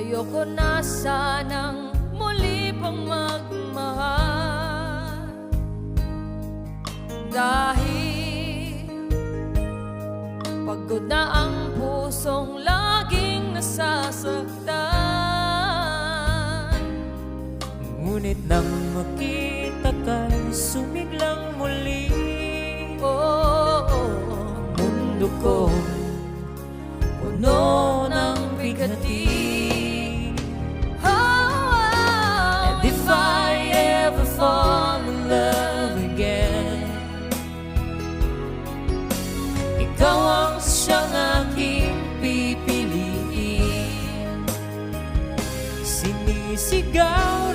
ayoko na sanang muli pang magmahal, dahil pagod na ang pusong laging nasasaktan. Ngunit nang makita ka'y sumiglang muli, mundo ko puno ng bigati. And if I ever fall in love again, ikaw ang siyang aking pipiliin. Sinisigaw